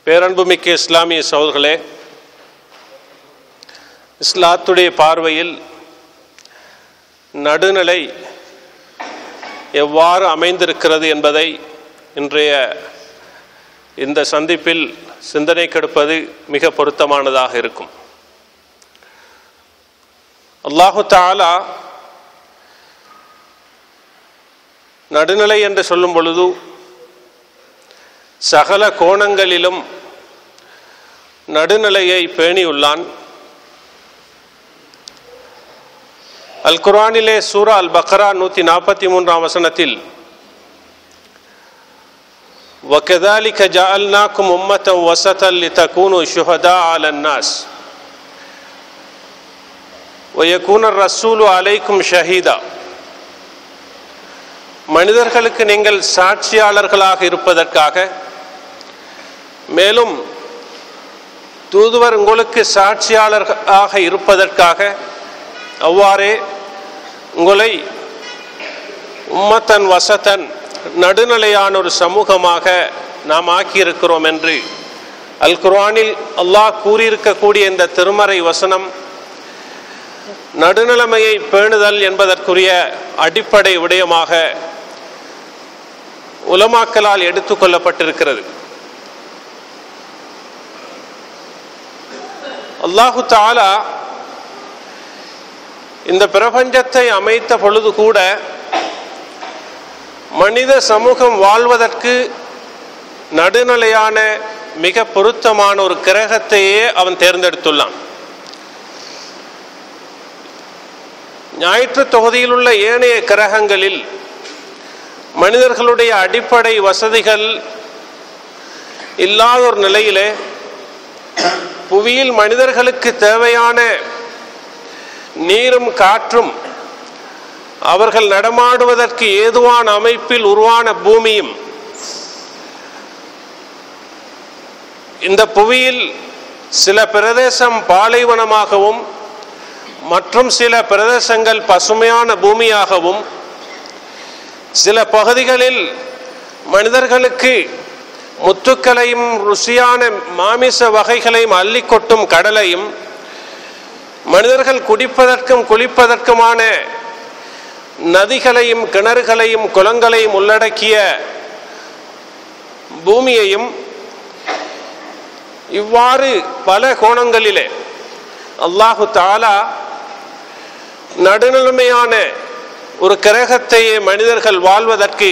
பேரன்புமிக்க இஸ்லாமிய சகோதரர்களே, இஸ்லாத்துடைய பார்வையில் நடுநிலை எவ்வாறு அமைந்திருக்கிறது என்பதை இன்றைய இந்த சந்திப்பில் சிந்தனை கெடுப்பது மிக பொருத்தமானதாக இருக்கும். அல்லாஹு தஆலா நடுநிலை என்று சொல்லும் பொழுது சகல கோணங்களிலும் நடுநிலையை பேணியுள்ளான். அல் குர்ஆனிலே சூரா அல் பக்ரா 143 வசனத்தில் وَكَذَلِكَ جَعَلْنَاكُمْ أُمَّةً وَسَطًا لِتَكُونُوا شُهَدَاءَ عَلَى النَّاسِ وَيَكُونَ الرَّسُولُ عَلَيْكُمْ شَهِيدًا. மனிதர்களுக்கு நீங்கள் சாட்சியாளர்களாக இருப்பதற்காக, மேலும் தூதுவர் உங்களுக்கு சாட்சியாளர்களாக இருப்பதற்காக அவ்வாறே உங்களை உம்மத்தன் வசத்தன் நடுநிலையான ஒரு சமூகமாக நாம் ஆக்கியிருக்கிறோம் என்று அல் குர்ஆனில் அல்லாஹ் கூறியிருக்கக்கூடிய இந்த திருமறை வசனம் நடுநிலைமையை பேணுதல் என்பதற்குரிய அடிப்படை விடயமாக உலமாக்களால் எடுத்துக்கொள்ளப்பட்டிருக்கிறது. அல்லாஹு தஆலா இந்த பிரபஞ்சத்தை அமைத்த பொழுது கூட மனித சமூகம் வாழ்வதற்கு நடுநிலையான மிக பொருத்தமான ஒரு கிரகத்தையே அவன் தேர்ந்தெடுத்துள்ளான். ஞாயிற்று தொகுதியில் உள்ள ஏனைய கிரகங்களில் மனிதர்களுடைய அடிப்படை வசதிகள் இல்லாத ஒரு நிலையிலே புவியில் மனிதர்களுக்கு தேவையான நீரும் காற்றும் அவர்கள் நடமாடுவதற்கு ஏதுவான அமைப்பில் உருவான பூமியும், இந்த புவியில் சில பிரதேசம் பாலைவனமாகவும் மற்றும் சில பிரதேசங்கள் பசுமையான பூமியாகவும், சில பகுதிகளில் மனிதர்களுக்கு முத்துக்களையும் ருசியான மாமிச வகைகளையும் அள்ளிக்கொட்டும் கடலையும், மனிதர்கள் குடிப்பதற்கும் குளிப்பதற்குமான நதிகளையும் கிணறுகளையும் குளங்களையும் உள்ளடக்கிய பூமியையும், இவ்வாறு பல கோணங்களிலே அல்லாஹு தஆலா நடுநிலைமையான ஒரு கிரகத்தையே மனிதர்கள் வாழ்வதற்கு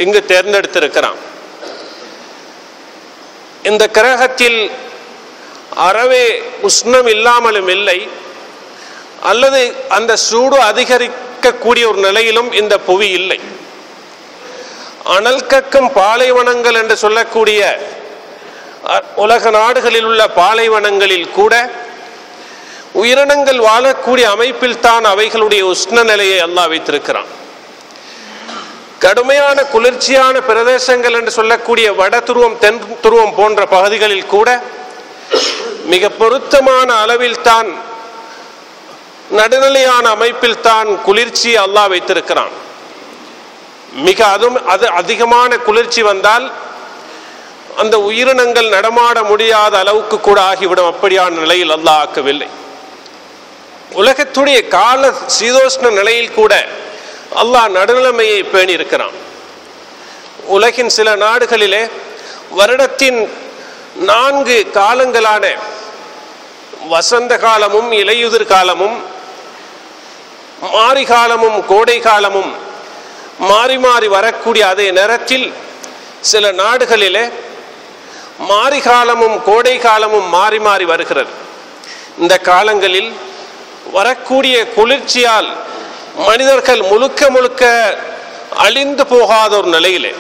இங்கு தேர்ந்தெடுத்திருக்கிறான். இந்த கிரகத்தில் அறவே உஷ்ணம் இல்லாமலும் இல்லை, அல்லது அந்த சூடு அதிகரிக்கக்கூடிய ஒரு நிலையிலும் இந்த புவி இல்லை. அனல் கக்கும் பாலைவனங்கள் என்று சொல்லக்கூடிய உலக நாடுகளில் உள்ள பாலைவனங்களில் கூட உயிரினங்கள் வாழக்கூடிய அமைப்பில் தான் அவைகளுடைய உஷ்ண நிலையை அல்லாஹ் வைத்திருக்கிறான். கடுமையான குளிர்ச்சியான பிரதேசங்கள் என்று சொல்லக்கூடிய வட துருவம் தென் துருவம் போன்ற பகுதிகளில் கூட மிக பொருத்தமான அளவில் தான் நடுநிலையான அமைப்பில் தான் குளிர்ச்சி அல்லாஹ் வைத்திருக்கிறான். மிக அதிகமான குளிர்ச்சி வந்தால் அந்த உயிரினங்கள் நடமாட முடியாத அளவுக்கு கூட ஆகிவிடும். அப்படியான நிலையில் அல்லாஹ் ஆக்கவில்லை. உலகத்துடைய கால சீதோஷ்ண நிலையில் கூட அல்லாஹ் நடுநிலைமையை பேணி இருக்கிறான். உலகின் சில நாடுகளிலே வருடத்தின் 4 காலங்களான வசந்த காலமும் இலையுதிர் காலமும் மாரி காலமும் கோடை காலமும் மாறி மாறி வரக்கூடிய அதே நேரத்தில் சில நாடுகளிலே மாரி காலமும் கோடை காலமும் மாறி மாறி வருகிறது. இந்த காலங்களில் வரக்கூடிய குளிர்ச்சியால் மனிதர்கள் முழுக்க முழுக்க அழிந்து போகாத ஒரு நிலையிலே,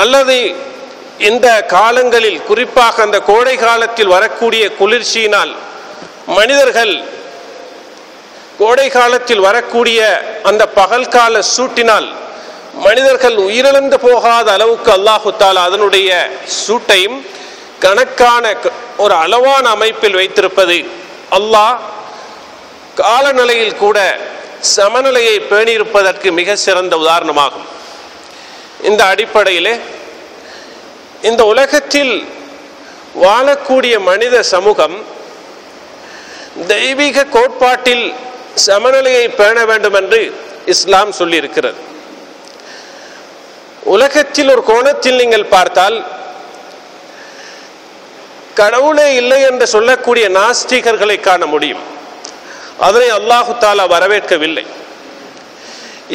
அல்லது இந்த காலங்களில் குறிப்பாக அந்த கோடை காலத்தில் வரக்கூடிய குளிர்ச்சியினால் மனிதர்கள் கோடை காலத்தில் வரக்கூடிய அந்த பகல் கால சூட்டினால் மனிதர்கள் உயிரிழந்து போகாத அளவுக்கு அல்லாஹு தஆலா அதனுடைய சூட்டையும் கணக்கான ஒரு அளவான அமைப்பில் வைத்திருப்பது அல்லாஹ் காலநிலையில் கூட சமநிலையை பேணியிருப்பதற்கு மிக சிறந்த உதாரணமாகும். இந்த அடிப்படையிலே இந்த உலகத்தில் வாழக்கூடிய மனித சமூகம் தெய்வீக கோட்பாட்டில் சமநிலையை பேண வேண்டும் என்று இஸ்லாம் சொல்லியிருக்கிறது. உலகத்தில் ஒரு கோணத்தில் நீங்கள் பார்த்தால், கடவுளே இல்லை என்று சொல்லக்கூடிய நாஸ்திகர்களை காண முடியும். அதனை அல்லாஹு தஆலா வரவேற்கவில்லை.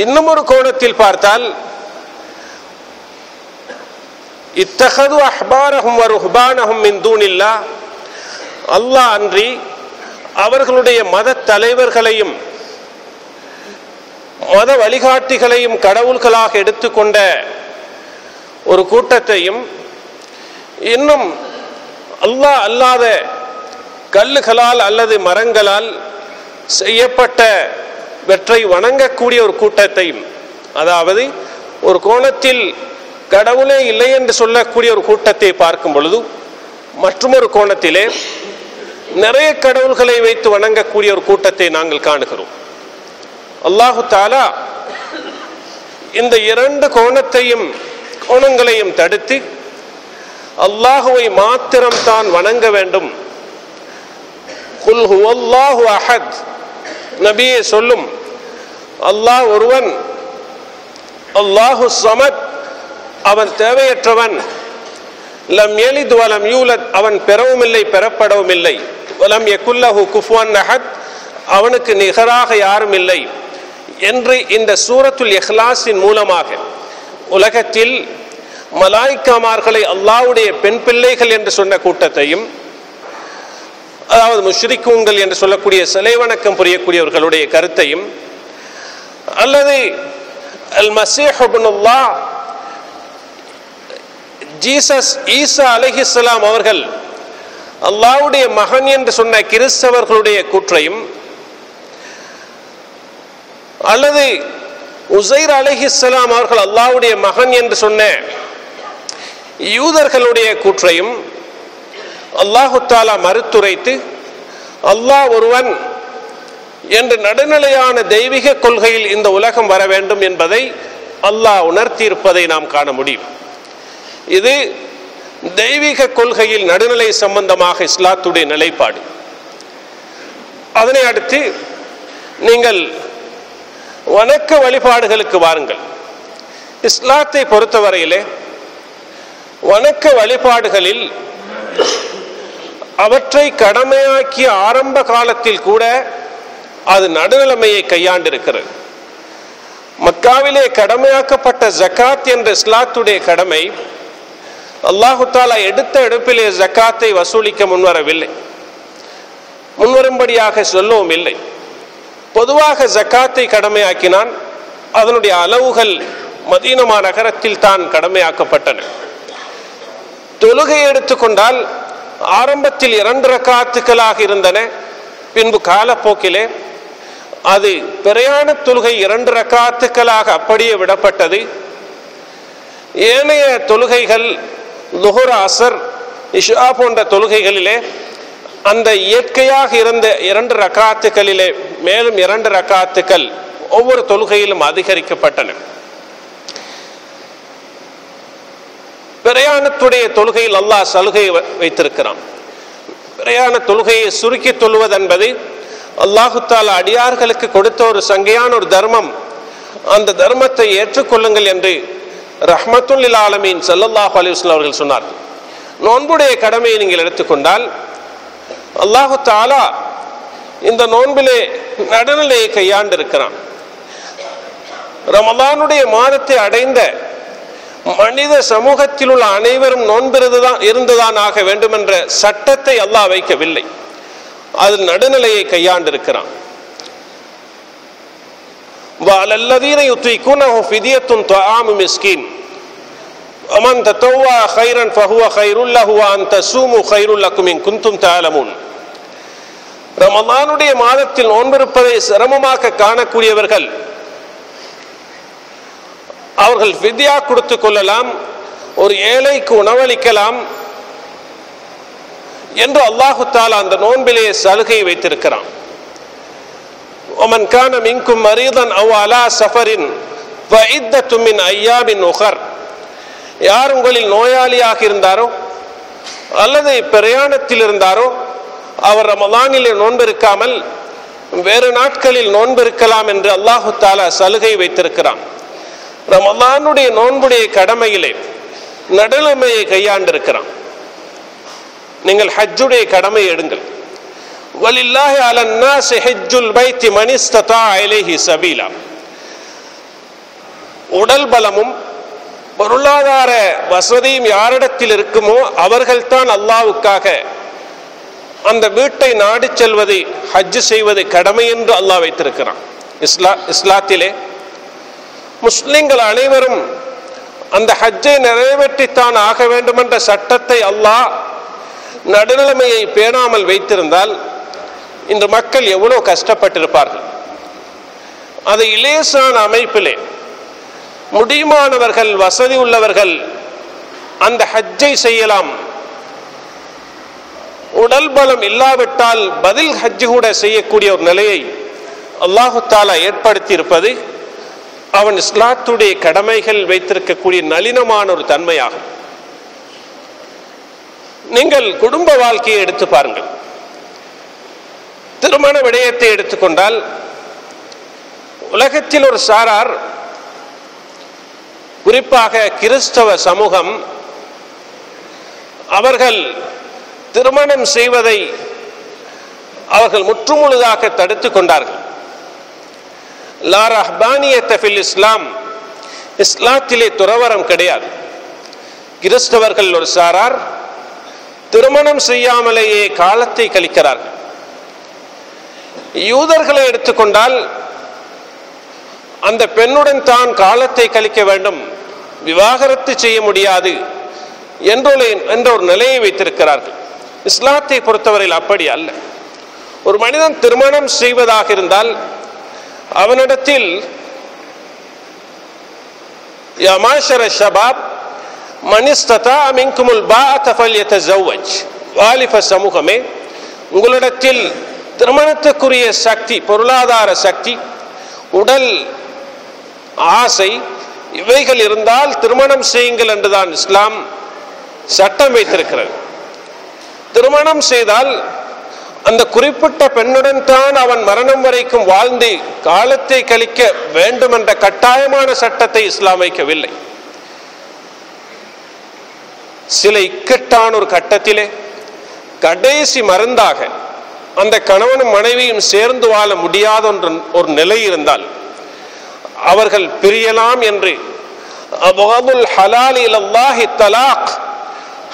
இன்னும் ஒரு கோணத்தில் பார்த்தால், இத்தஹது அஹ்பாரஹும் வ ருஹ்பானஹும் மின் தூனில்லாஹ், அல்லாஹ் அன்றி அவர்களுடைய மத தலைவர்களையும் மத வழிகாட்டிகளையும் கடவுள்களாக எடுத்துக்கொண்ட ஒரு கூட்டத்தையும், இன்னும் அல்லாஹ் அல்லாத கல்லுகளால் அல்லது மரங்களால் செய்யப்பட்டவற்றை வணங்கக்கூடிய ஒரு கூட்டத்தையும், அதாவது ஒரு கோணத்தில் கடவுளே இல்லை என்று சொல்லக்கூடிய ஒரு கூட்டத்தை பார்க்கும் பொழுது, மற்றொரு கோணத்திலே நிறைய கடவுள்களை வைத்து வணங்கக்கூடிய ஒரு கூட்டத்தை நாங்கள் காணுகிறோம். அல்லாஹு தஆலா இந்த இரண்டு கோணங்களையும் தடுத்து அல்லாஹுவை மாத்திரம் தான் வணங்க வேண்டும். குல் ஹுவல்லாஹு அஹத், நபியே சொல்லும், அல்லாஹ் ஒருவன், அல்லாஹு ஸமத், அவன் தேவையற்றவன், லம் யலித் வலம் யூலத், அவன் பெறவும் இல்லை பெறப்படவும் இல்லை, வலம் யகுல் லஹு குஃபுவன் அஹத், அவனுக்கு நிகராக யாரும் இல்லை என்று இந்த சூரத்துல் இஹ்லாஸின் மூலமாக உலகத்தில் மலாய்க்காமார்களை அல்லாஹ்வுடைய பெண் பிள்ளைகள் என்று சொன்ன கூட்டத்தையும், அதாவது முஷ்ரிக்கூன்கள் என்று சொல்லக்கூடிய சிலை வணக்கம் புரியக்கூடியவர்களுடைய கருத்தையும், அல்லது அல் மஸீஹ் இப்னுல்லாஹ், ஜீசஸ் ஈசா அலைஹிஸ்ஸலாம் அவர்கள் அல்லாஹ்வுடைய மகன் என்று சொன்ன கிறிஸ்தவர்களுடைய கூற்றையும், அல்லது உஸைர் அலைஹிஸ்ஸலாம் அவர்கள் அல்லாஹ்வுடைய மகன் என்று சொன்ன யூதர்களுடைய கூற்றையும் அல்லாஹு தஆலா மறுத்துரைத்து, அல்லாஹ் ஒருவன் என்று நடுநிலையான தெய்வீக கொள்கையில் இந்த உலகம் வர வேண்டும் என்பதை அல்லாஹ் உணர்த்தியிருப்பதை நாம் காண முடியும். இது தெய்வீக கொள்கையில் நடுநிலை சம்பந்தமாக இஸ்லாத்துடைய நிலைப்பாடு. அதனை அடுத்து நீங்கள் வணக்க வழிபாடுகளுக்கு வாருங்கள். இஸ்லாத்தை பொறுத்தவரையிலே வணக்க வழிபாடுகளில் அவற்றை கடமையாக்கிய ஆரம்ப காலத்தில் கூட அது நடுநிலைமையை கையாண்டிருக்கிறது. மக்காவிலே கடமையாக்கப்பட்ட ஜகாத் என்ற இஸ்லாத்துடைய கடமை, அல்லாஹு தஆலா எடுத்த எடுப்பிலே ஜகாத்தை வசூலிக்க முன்வரவில்லை, முன்வரும்படியாக சொல்லவும் இல்லை. பொதுவாக ஜகாத்தை கடமையாக்கினான். அதனுடைய அளவுகள் மதீனா நகரத்தில் தான் கடமையாக்கப்பட்டன. தொழுகை எடுத்துக்கொண்டால் ஆரம்பத்தில் 2 ரக்காத்துக்களாக இருந்தன. பின்பு காலப்போக்கிலே அது பிரயாண தொழுகை 2 ரக்காத்துக்களாக அப்படியே விடப்பட்டது. ஏனைய தொழுகைகள் லுஹர், அஸர், இஷா போன்ற தொழுகைகளிலே அந்த இயற்கையாக இருந்த 2 ரக்காத்துக்களிலே மேலும் 2 ரக்காத்துக்கள் ஒவ்வொரு தொழுகையிலும் அதிகரிக்கப்பட்டன. பிரயாணத்துடைய தொழுகையில் அல்லாஹ் சலுகையை வைத்திருக்கிறான். பிரயாண தொழுகையை சுருக்கி தொழுவது என்பது அல்லாஹு தஆலா அடியார்களுக்கு கொடுத்த ஒரு சங்கையான ஒரு தர்மம். அந்த தர்மத்தை ஏற்றுக்கொள்ளுங்கள் என்று ரஹ்மத்துல் லில் ஆலமீன் ஸல்லல்லாஹு அலைஹி வஸல்லம் அவர்கள் சொன்னார்கள். நோன்புடைய கடமையை நீங்கள் எடுத்துக்கொண்டால் அல்லாஹு தஆலா இந்த நோன்பிலே நடுநிலையை கையாண்டிருக்கிறான். ரமலானுடைய மாதத்தை அடைந்த மனித சமூகத்தில் உள்ள அனைவரும் நோன்பிருந்துதான் இருந்துதான் ஆக வேண்டும் என்ற சட்டத்தை அல்லாஹ் வைக்கவில்லை. அதில் நடுநிலையை கையாண்டிருக்கிறான். வஅலல்லதீன யுதீகுனஹு ஃபித்யத்துன் தஆமு மிஸ்கீன் வமன் தத்தவ்வா கைரன் ஃபஹுவ கைருல் லஹு வ அன் தஸூமு கைருல் லக்கும் இன் குன்தும் தஅலமூன். ரமலானுடைய மாதத்தில் நோன்பிருப்பதை சிரமமாக காணக்கூடியவர்கள் அவர்கள் ஃபித்யா கொடுத்து கொள்ளலாம், ஒரு ஏழைக்கு உணவளிக்கலாம் என்று அல்லாஹு தஆலா அந்த நோன்பிலே சலுகை வைத்திருக்கிறான். ومن كان منكم مريضا او على سفر فعدة من ايام اخر. யார் உங்களில் நோயாளியாக இருந்தாரோ அல்லது பிரயாணத்தில் இருந்தாரோ அவர் ரமலானிலே நோன்பிருக்காமல் வேறு நாட்களில் நோன்பிருக்கலாம் என்று அல்லாஹு தாலா சலுகை வைத்திருக்கிறான். ரமலானுடைய நோன்புடைய கடமையிலே நடுநிலைமையை கையாண்டிருக்கிறான். நீங்கள் ஹஜ்ஜுடைய கடமை எடுங்கள். வலில்லாஹி அலன் நாஸி ஹஜ்ஜுல் பைத்தி மன் இஸ்ததா இலைஹி சபீலா. உடல் பலமும் பொருளாதார வசதியும் யாரிடத்தில் இருக்குமோ அவர்கள்தான் அல்லாஹ்வுக்காக அந்த வீட்டை நாடி செல்வதை ஹஜ் செய்வது கடமை என்று அல்லாஹ் வைத்திருக்கிறான். இஸ்லாத்திலே முஸ்லிம்கள் அனைவரும் அந்த ஹஜ்ஜை நிறைவேற்றித்தான் ஆக வேண்டும் என்ற சட்டத்தை அல்லாஹ் நடுநிலைமையை பேணாமல் வைத்திருந்தால் இன்று மக்கள் எவ்வளவு கஷ்டப்பட்டிருப்பார்கள். அதை இலேசான அமைப்பிலே முடியுமானவர்கள், வசதி உள்ளவர்கள் அந்த ஹஜ்ஜை செய்யலாம். உடல் பலம் இல்லாவிட்டால் பதில் ஹஜ்ஜு கூட செய்யக்கூடிய ஒரு நிலையை அல்லாஹு தாலா ஏற்படுத்தி இருப்பது அவன் இஸ்லாத்துடைய கடமைகள் வைத்திருக்கக்கூடிய நளினமான ஒரு தன்மையாகும். நீங்கள் குடும்ப வாழ்க்கையை எடுத்து பாருங்கள். திருமண விடயத்தை எடுத்துக்கொண்டால் உலகத்தில் ஒரு சாரார், குறிப்பாக கிறிஸ்தவ சமூகம், அவர்கள் திருமணம் செய்வதை அவர்கள் முற்றுமுழுதாக தடுத்து கொண்டார்கள். லா ரஹ்பானியத்த ஃபில் இஸ்லாம், இஸ்லாத்திலே துறவரம் கிடையாது. கிறிஸ்தவர்கள் ஒரு சாரார் திருமணம் செய்யாமலேயே காலத்தை கழிக்கிறார்கள். யூதர்களை எடுத்துக்கொண்டால் அந்த பெண்ணுடன் தான் காலத்தை கழிக்க வேண்டும், விவாகரத்து செய்ய முடியாது என்ற ஒரு நிலையை வைத்திருக்கிறார்கள். இஸ்லாத்தை பொறுத்தவரையில் அப்படி அல்ல. ஒரு மனிதன் திருமணம் செய்வதாக இருந்தால் அவனிடத்தில் யா மாஷர ஷபாப் மன் இஸ்ததா மின்குமுல் பாஅத ஃபல்யதஸவ்வஜ், வாலிப சமூகமே, உங்களிடத்தில் திருமணத்துக்குரிய சக்தி, பொருளாதார சக்தி, உடல் ஆசை இவைகள் இருந்தால் திருமணம் செய்யுங்கள் என்றுதான் இஸ்லாம் சட்டம் வைத்திருக்கிறது. திருமணம் செய்தால் அந்த குறிப்பிட்ட பெண்ணுடன் தான் அவன் மரணம் வரைக்கும் வாழ்ந்து காலத்தை கழிக்க வேண்டும் என்ற கட்டாயமான சட்டத்தை இஸ்லாம் வைக்கவில்லை. சில இக்கட்டான ஒரு கட்டத்திலே கடைசி மருந்தாக அந்த கணவனும் மனைவியும் சேர்ந்து வாழ முடியாத ஒரு நிலை இருந்தால் அவர்கள் பிரியலாம் என்று அபகதுல் ஹலால் இலல்லாஹி தலாக்,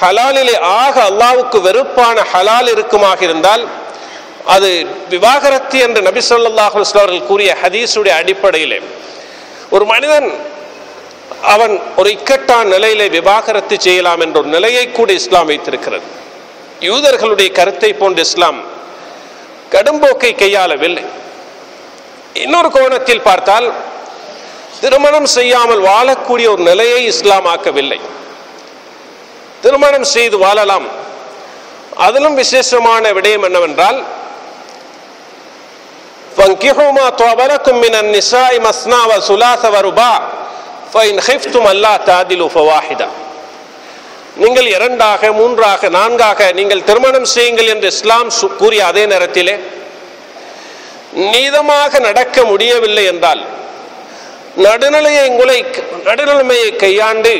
ஹலாலிலே ஆக அல்லாஹ்வுக்கு வெறுப்பான ஹலால் இருக்குமாக இருந்தால் அது விவாகரத்து என்று நபி ஸல்லல்லாஹு அலைஹி வஸல்லம் அவர்கள் கூறிய ஹதீஸுடைய அடிப்படையிலே ஒரு மனிதன் அவன் ஒரு இக்கட்டான நிலையிலே விவாகரத்து செய்யலாம் என்ற ஒரு நிலையை கூட இஸ்லாம் வைத்திருக்கிறது. யூதர்களுடைய கருத்தை போன்ற இஸ்லாம் கடும்போக்கை கையாளவில்லை. இன்னொரு கோணத்தில் பார்த்தால் திருமணம் செய்யாமல் வாழக்கூடிய ஒரு நிலையை இஸ்லாம் ஆக்கவில்லை. திருமணம் செய்து வாழலாம். அதிலும் விசேஷமான விடயம் என்னவென்றால் فَانْكِحُوا مَا طَابَ لَكُم مِّنَ النِّسَاءِ مَثْنَىٰ وَثُلَاثَ وَرُبَاعَ فَإِنْ خِفْتُمْ أَلَّا تَعْدِلُوا فَوَاحِدَةً. நீங்கள் இரண்டாக, மூன்றாக, நான்காக நீங்கள் திருமணம் செய்யுங்கள் என்று இஸ்லாம் கூறிய அதே நேரத்திலே நீதமாக நடக்க முடியவில்லை என்றால், நடுநிலைமையை கையாண்டு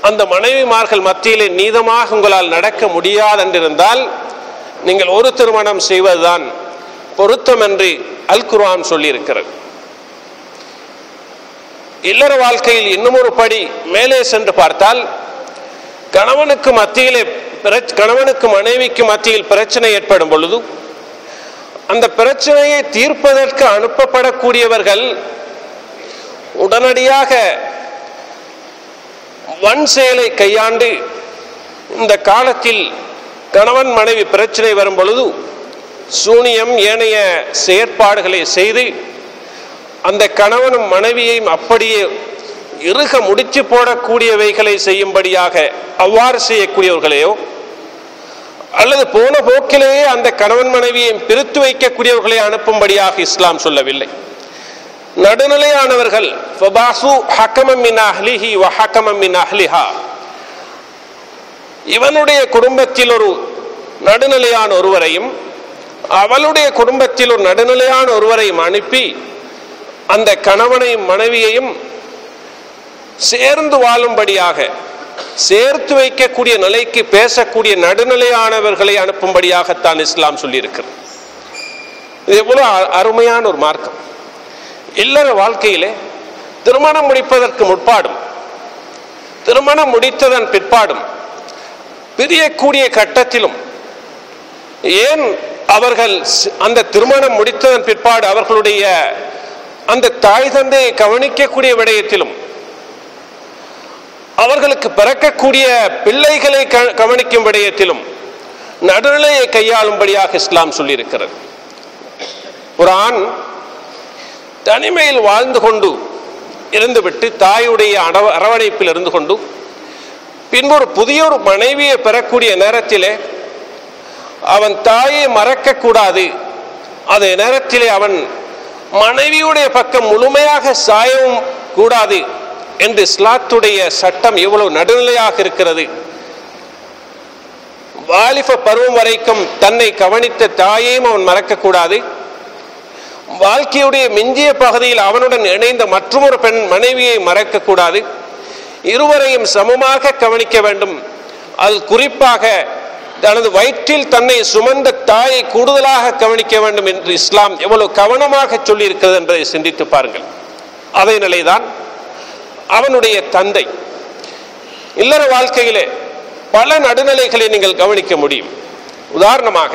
அந்த மனைவிமார்கள் மத்தியிலே நீதமாக உங்களால் நடக்க முடியாது என்றிருந்தால் நீங்கள் ஒரு திருமணம் செய்வதுதான் பொருத்தம் என்று அல் குர்ஆன் சொல்லியிருக்கிறது. இல்லற வாழ்க்கையில் இன்னும் ஒரு படி மேலே சென்று பார்த்தால் கணவனுக்கு மனைவிக்கு மத்தியில் பிரச்சனை ஏற்படும் பொழுது அந்த பிரச்சனையை தீர்ப்பதற்கு அனுப்பப்படக்கூடியவர்கள் உடனடியாக வன் செயலை கையாண்டு இந்த காலத்தில் கணவன் மனைவி பிரச்சனை வரும் பொழுது சூனியம் ஏனைய செயற்பாடுகளை செய்து அந்த கணவனும் மனைவியையும் அப்படியே இறுக முடிச்சு போடக்கூடியவைகளை செய்யும்படியாக அவ்வாறு செய்யக்கூடியவர்களையோ அல்லது போன போக்கிலேயே அந்த கணவன் மனைவியை பிரித்து வைக்கக்கூடியவர்களை அனுப்பும்படியாக இஸ்லாம் சொல்லவில்லை. நடுநிலையானவர்கள் ஃபபாசு ஹக்கமம் மின் அஹ்லிஹி வ ஹக்கமம் மின் அஹ்லிஹா, இவனுடைய குடும்பத்தில் ஒரு நடுநிலையான ஒருவரையும் அவளுடைய குடும்பத்தில் ஒரு நடுநிலையான ஒருவரையும் அனுப்பி அந்த கணவனையும் மனைவியையும் சேர்ந்து வாழும்படியாக, சேர்த்து வைக்கக்கூடிய நிலைக்கு பேசக்கூடிய நடுநிலையானவர்களை அனுப்பும்படியாகத்தான் இஸ்லாம் சொல்லியிருக்கிறது. இது எவ்வளவு அருமையான ஒரு மார்க்கம். இல்லற வாழ்க்கையிலே திருமணம் முடிப்பதற்கு முற்பாடும் திருமணம் முடித்ததன் பிற்பாடும் பிரியக்கூடிய கட்டத்திலும், ஏன் அவர்கள் அந்த திருமணம் முடித்ததன் பிற்பாடு அவர்களுடைய அந்த தாய் தந்தையை கவனிக்கக்கூடிய விடயத்திலும், அவர்களுக்கு பிறக்கக்கூடிய பிள்ளைகளை கவனிக்கும் விடயத்திலும் நடுநிலையை கையாளும்படியாக இஸ்லாம் சொல்லியிருக்கிறது. ஒரு ஆண் தனிமையில் வாழ்ந்து கொண்டு இருந்துவிட்டு தாயுடைய அரவணைப்பில் இருந்து கொண்டு பின்பு ஒரு புதிய ஒரு மனைவியை பெறக்கூடிய நேரத்திலே அவன் தாயை மறக்கக்கூடாது. அதே நேரத்திலே அவன் மனைவியுடைய பக்கம் முழுமையாக சாயவும் கூடாது என்று இஸ்லாத்துடைய சட்டம் எவ்வளவு நடுநிலையாக இருக்கிறது. வாலிப பருவம் வரைக்கும் தன்னை கவனித்த தாயையும் அவன் மறக்கக்கூடாது. வாழ்க்கையுடைய மிஞ்சிய பகுதியில் அவனுடன் இணைந்த மற்றொரு பெண் மனைவியை மறக்கக்கூடாது. இருவரையும் சமமாக கவனிக்க வேண்டும். அது குறிப்பாக தனது வயிற்றில் தன்னை சுமந்த தாயை கூடுதலாக கவனிக்க வேண்டும் என்று இஸ்லாம் எவ்வளவு கவனமாக சொல்லி இருக்கிறது என்பதை சிந்தித்து பாருங்கள். அதே நிலைதான் அவனுடைய தந்தை. இல்லற வாழ்க்கையிலே பல நடுநிலைகளை நீங்கள் கவனிக்க முடியும். உதாரணமாக,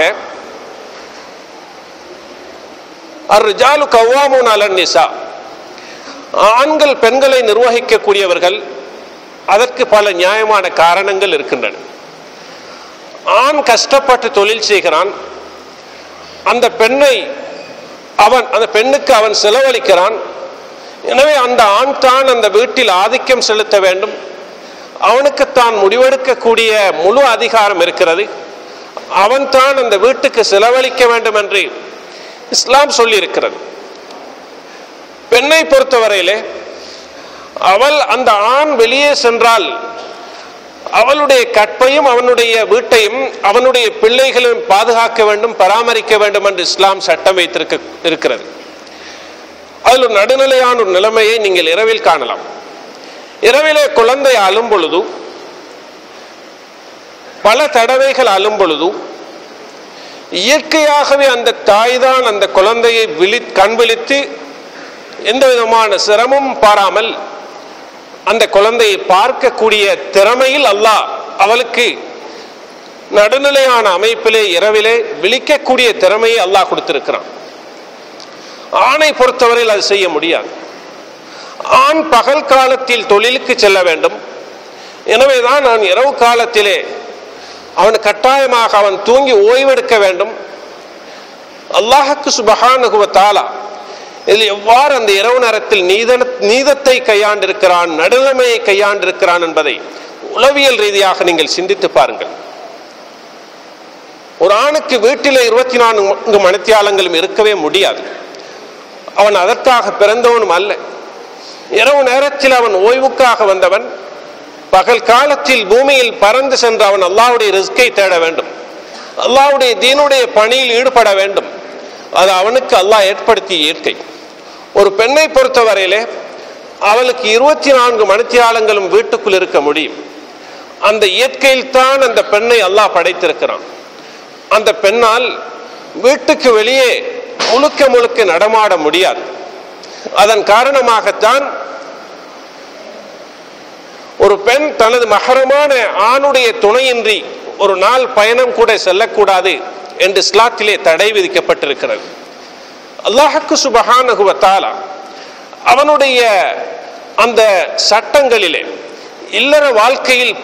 அர்ரிஜாலு கவ்வாமூன அலன் நிசா, ஆண்கள் பெண்களை நிர்வகிக்கக்கூடியவர்கள். அதற்கு பல நியாயமான காரணங்கள் இருக்கின்றன. ஆண் கஷ்டப்பட்டு தொழில் செய்கிறான், அந்த பெண்ணுக்கு அவன் செலவழிக்கிறான். எனவே அந்த ஆண் தான் அந்த வீட்டில் ஆதிக்கம் செலுத்த வேண்டும். அவனுக்கு தான் முடிவெடுக்கக்கூடிய முழு அதிகாரம் இருக்கிறது. அவன் தான் அந்த வீட்டுக்கு செலவழிக்க வேண்டும் என்று இஸ்லாம் சொல்லி இருக்கிறது. பெண்ணை பொறுத்தவரையிலே அவள் அந்த ஆண் வெளியே சென்றால் அவளுடைய கற்பையும் அவனுடைய வீட்டையும் அவனுடைய பிள்ளைகளையும் பாதுகாக்க வேண்டும், பராமரிக்க வேண்டும் என்று இஸ்லாம் சட்டம் வைத்திருக்கிறது. அதில் ஒரு நடுநிலையான ஒரு நிலைமையை நீங்கள் இரவில் காணலாம். இரவிலே குழந்தை அழும் பொழுது, பல தடவைகள் அழும் பொழுது, இயற்கையாகவே அந்த தாய் தான் அந்த குழந்தையை கண் விழித்து எந்த விதமான சிரமம் பாராமல் அந்த குழந்தையை பார்க்கக்கூடிய திறமையில் அல்லாஹ் அவளுக்கு நடுநிலையான அமைப்பிலே இரவிலே விழிக்கக்கூடிய திறமையை அல்லாஹ் கொடுத்திருக்கிறான். ஆணை பொறுத்தவரையில் அது செய்ய முடியாது. ஆண் பகல் காலத்தில் தொழிலுக்கு செல்ல வேண்டும். எனவேதான் நான் இரவு காலத்திலே அவன் கட்டாயமாக அவன் தூங்கி ஓய்வெடுக்க வேண்டும். அல்லாஹ்வுக்கு சுப்ஹானஹு வ தஆலா இதில் எவ்வாறு அந்த இரவு நேரத்தில் நீதத்தை கையாண்டிருக்கிறான், நடுநிலைமையை கையாண்டிருக்கிறான் என்பதை உளவியல் ரீதியாக நீங்கள் சிந்தித்து பாருங்கள். ஒரு ஆணுக்கு வீட்டிலே 24 மணித்தியாலங்களும் இருக்கவே முடியாது. அவன் அதற்காக பிறந்தவனும் அல்ல. இரவு நேரத்தில் அவன் ஓய்வுக்காக வந்தவன். பகல் காலத்தில் பூமியில் பறந்து சென்று அவன் அல்லாஹ்வுடைய ரிஸ்கை தேட வேண்டும், அல்லாஹ்வுடைய தீனுடைய பணியில் ஈடுபட வேண்டும். அது அவனுக்கு அல்லாஹ் ஏற்படுத்திய இயற்கை. ஒரு பெண்ணை பொறுத்தவரையிலே அவளுக்கு 24 மணித்தியாலங்களும் வீட்டுக்குள் இருக்க முடியும். அந்த இயற்கையில் தான் அந்த பெண்ணை அல்லாஹ் படைத்திருக்கிறான். அந்த பெண்ணால் வீட்டுக்கு வெளியே முழுக்க முழுக்க நடமாட முடியாது. அதன் காரணமாகத்தான் ஒரு பெண் தனது மஹரமான ஆணுடைய துணையின்றி ஒரு நாள் பயணம் கூட செல்லக்கூடாது என்று இஸ்லாத்திலே தடை விதிக்கப்பட்டிருக்கிறது. அல்லாஹ்வுக்கு சுப்ஹானஹு வ தஆலா அவனுடைய அந்த சட்டங்களிலே இல்லற வாழ்க்கையில்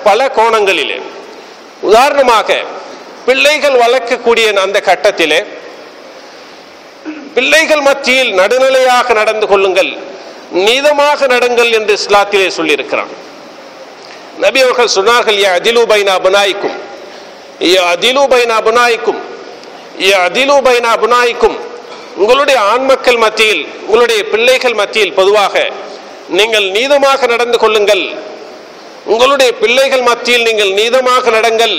பல கோணங்களிலே, உதாரணமாக பிள்ளைகள் வளர்க்கக்கூடிய அந்த கட்டத்திலே பிள்ளைகள் மத்தியில் நடுநிலையாக நடந்து கொள்ளுங்கள், நீதமாக நடங்கள் என்று இஸ்லாத்திலே சொல்லியிருக்கிறான். நபி அவர்கள் சொன்னார்கள், யா அதிலு பைனா அபனாயிக்கும், யா அதிலு பைனா அபனாயிக்கும், யா அதிலு பைனா அபனாயிக்கும். உங்களுடைய ஆண் மக்கள் மத்தியில், உங்களுடைய பிள்ளைகள் மத்தியில் பொதுவாக நீங்கள் நீதமாக நடந்து கொள்ளுங்கள். உங்களுடைய பிள்ளைகள் மத்தியில் நீங்கள் நீதமாக நடங்கள்,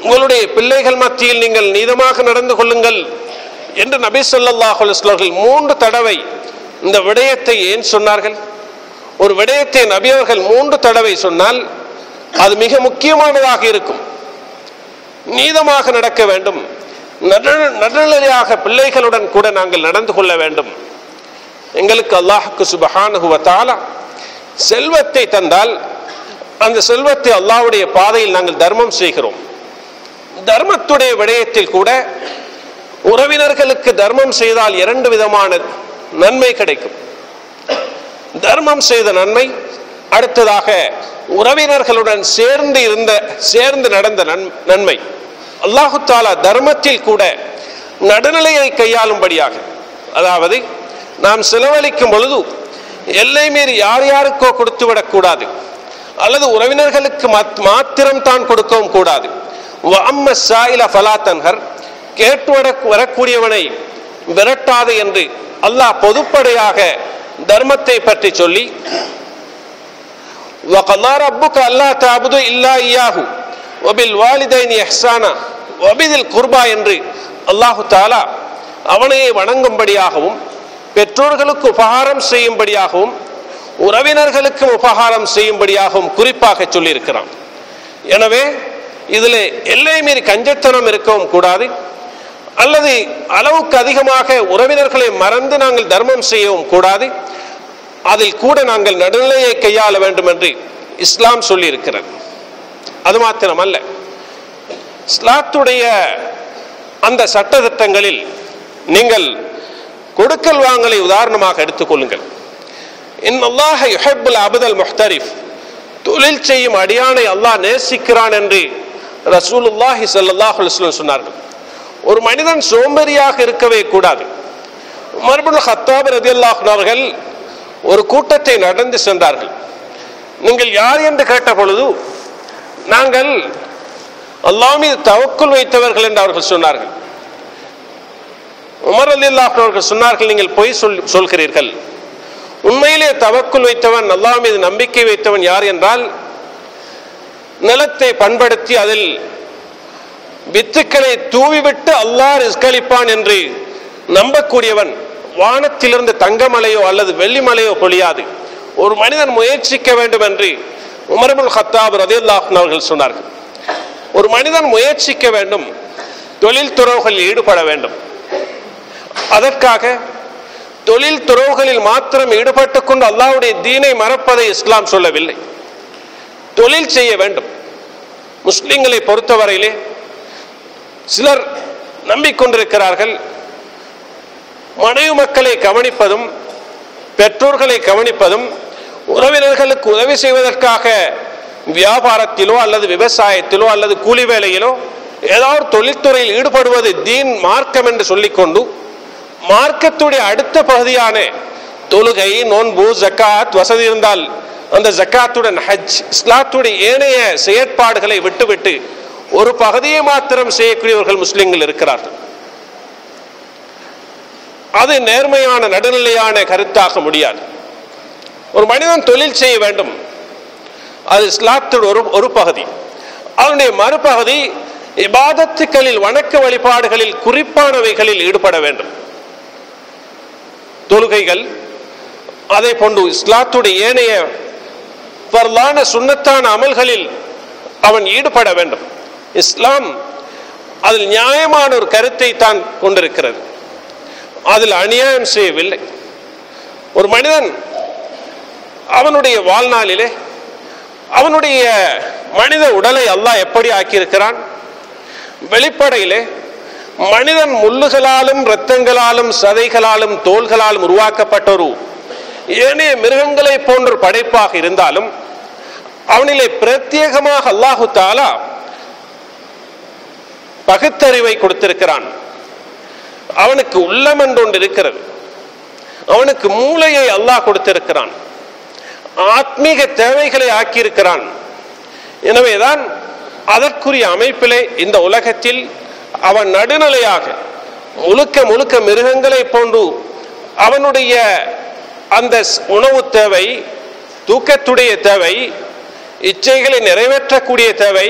உங்களுடைய பிள்ளைகள் மத்தியில் நீங்கள் நீதமாக நடந்து கொள்ளுங்கள் என்று நபி ஸல்லல்லாஹு அலைஹி வஸல்லம் 3 தடவை இந்த விடயத்தை ஏன் சொன்னார்கள்? ஒரு விடயத்தை நபி அவர்கள் 3 தடவை சொன்னால் அது மிக முக்கியமானதாக இருக்கும். நீதமாக நடக்க வேண்டும், நடுநிலையாக பிள்ளைகளுடன் கூட நாங்கள் நடந்து கொள்ள வேண்டும். எங்களுக்கு அல்லாஹ்வுக்கு சுப்ஹானஹு வ தஆலா செல்வத்தை தந்தால் அந்த செல்வத்தை அல்லாஹ்வுடைய பாதையில் நாங்கள் தர்மம் செய்கிறோம். தர்மத்துடைய விடயத்தில் கூட உறவினர்களுக்கு தர்மம் செய்தால் 2 விதமான நன்மை கிடைக்கும். தர்மம் செய்த நன்மை, அடுத்ததாக உறவினர்களுடன் சேர்ந்து நடந்த நன்மை. அல்லாஹு தஆலா தர்மத்தில் கூட நடுநிலையை கையாளும்படியாக, அதாவது நாம் செலவழிக்கும் பொழுது எல்லை மீறி யார் யாருக்கோ கொடுத்து விடக்கூடாது, அல்லது உறவினர்களுக்கு மாத்திரம் தான் கொடுக்கவும் கூடாது. வஅம்ம ஸாயில ஃபலா தன்ஹர், கேட்டு வரக்கூடியவனை விரட்டாது என்று அல்லாஹ் பொதுப்படையாக தர்மத்தை பற்றி சொல்லி, வகல்லா ரப்புக அல்லா தஅபுது இல்லா இய்யாஹு வபில் வாலிதைனி இஹ்சானா வபிதில் குர்பா என்று அல்லாஹு தஆலா அவனையே வணங்கும்படியாகவும் பெற்றோர்களுக்கு உபகாரம் செய்யும்படியாகவும் உறவினர்களுக்கு உபகாரம் செய்யும்படியாகவும் குறிப்பாக சொல்லியிருக்கிறான். எனவே இதில் எல்லை மீறி கஞ்சத்தனம் இருக்கவும் கூடாது, அல்லது அளவுக்கு அதிகமாக உறவினர்களை மறந்து நாங்கள் தர்மம் செய்யவும் கூடாது. அதில் கூட நாங்கள் நடுநிலையை கையாள வேண்டும் என்று இஸ்லாம் சொல்லி இருக்கிறது. அது மாத்திரமல்ல, இஸ்லாத்துடைய அந்த சட்டத்திட்டங்களில் நீங்கள் கொடுக்கல் வாங்கலை உதாரணமாக எடுத்துக்கொள்ளுங்கள். இன்னல்லாஹ யுஹிப்புல் அப்தல் முஹ்தரிஃப், தொழில் செய்யும் அடியானை அல்லாஹ் நேசிக்கிறான் என்று ரசூலுல்லாஹி ஸல்லல்லாஹு அலைஹி வஸல்லம் சொன்னார்கள். ஒரு மனிதன் சோம்பேறியாக இருக்கவே கூடாது. உமர் இப்னு கத்தாப் ரலியல்லாஹு அன்ஹு அவர்கள் ஒரு கூட்டத்தை நடந்து சென்றார்கள். நீங்கள் யார் என்று கேட்ட பொழுது, நாங்கள் அல்லாஹ் மீது தவக்குல் வைத்தவர்கள் என்று அவர்கள் சொன்னார்கள். உமர் ரலியல்லாஹு அன்ஹு அவர்கள் சொன்னார்கள், நீங்கள் பொய் சொல்கிறீர்கள். உண்மையிலே தவக்குல் வைத்தவன், அல்லாஹ் மீது நம்பிக்கை வைத்தவன் யார் என்றால், நிலத்தை பண்படுத்தி அதில் வித்துக்களை தூவிவிட்டு அல்லாஹ் ரிஸ்களிப்பான் என்று நம்பக்கூடியவன். வானத்திலிருந்து தங்கமலையோ அல்லது வெள்ளிமலையோ பொழியாது. ஒரு மனிதன் முயற்சிக்க வேண்டும் என்று உமர் இப்னு கத்தாப் ரலியல்லாஹு அன்ஹு அவர்கள் சொன்னார்கள். ஒரு மனிதன் முயற்சிக்க வேண்டும், தொழில் துறவுகளில் ஈடுபட வேண்டும். அதற்காக தொழில் துறவுகளில் மாத்திரம் ஈடுபட்டு கொண்டு அல்லாஹ்வுடைய தீனை மறப்பதை இஸ்லாம் சொல்லவில்லை. தொழில் செய்ய வேண்டும். முஸ்லிம்களை பொறுத்தவரையிலே சிலர் நம்பிக்கொண்டிருக்கிறார்கள், மனைவி மக்களை கவனிப்பதும் பெற்றோர்களை கவனிப்பதும் உறவினர்களுக்கு உதவி செய்வதற்காக வியாபாரத்திலோ அல்லது விவசாயத்திலோ அல்லது கூலி வேலையிலோ ஏதாவது தொழில்துறையில் ஈடுபடுவது தீன் மார்க்கம் என்று சொல்லிக்கொண்டு, மார்க்கத்துடைய அடுத்த பகுதியான தொழுகை, நோன்பு, ஜக்காத் வசதி இருந்தால் அந்த ஜக்காத்துடன் ஹஜ், இஸ்லாத்துடைய ஏனைய செயற்பாடுகளை விட்டுவிட்டு ஒரு பகுதியை மாத்திரம் செய்யக்கூடியவர்கள் முஸ்லிம்கள் இருக்கிறார்கள். அது நேர்மையான நடுநிலையான கருத்தாக முடியாது. ஒரு மனிதன் தொழில் செய்ய வேண்டும், அது இஸ்லாத்துடைய ஒரு பகுதி. அதனுடைய மறுபகுதி இபாதத்துக்களில், வணக்க வழிபாடுகளில், குறிப்பானவைகளில் ஈடுபட வேண்டும். தொழுகைகள், அதை போன்று இஸ்லாத்துடைய ஏனைய பர்லான சுன்னத்தான அமல்களில் அவன் ஈடுபட வேண்டும். இஸ்லாம் அதில் நியாயமான ஒரு கருத்தை தான் கொண்டிருக்கிறது, அதில் அநியாயம் செய்யவில்லை. ஒரு மனிதன் அவனுடைய வாழ்நாளிலே அவனுடைய மனித உடலை அல்லாஹ் எப்படி ஆக்கியிருக்கிறான்? வெளிப்படையிலே மனிதன் முள்ளுகளாலும் இரத்தங்களாலும் சதைகளாலும் தோள்களாலும் உருவாக்கப்பட்ட ஒரு ஏனைய மிருகங்களை போன்ற படைப்பாக இருந்தாலும் அவனிலே பிரத்யேகமாக அல்லாஹு தஆலா பகுத்தறிவை கொடுத்திருக்கிறான். அவனுக்கு உள்ளம் என்று ஒன்று இருக்கிறது, அவனுக்கு மூளையை அல்லாஹ் கொடுத்திருக்கிறான், ஆத்மீக தேவைகளை ஆக்கியிருக்கிறான். எனவேதான் அதற்குரிய அமைப்பிலே இந்த உலகத்தில் அவன் நடுநிலையாக முழுக்க முழுக்க மிருகங்களை போன்று அவனுடைய அந்த உணவு தேவை, தூக்கத்துடைய தேவை, இச்சைகளை நிறைவேற்றக்கூடிய தேவை.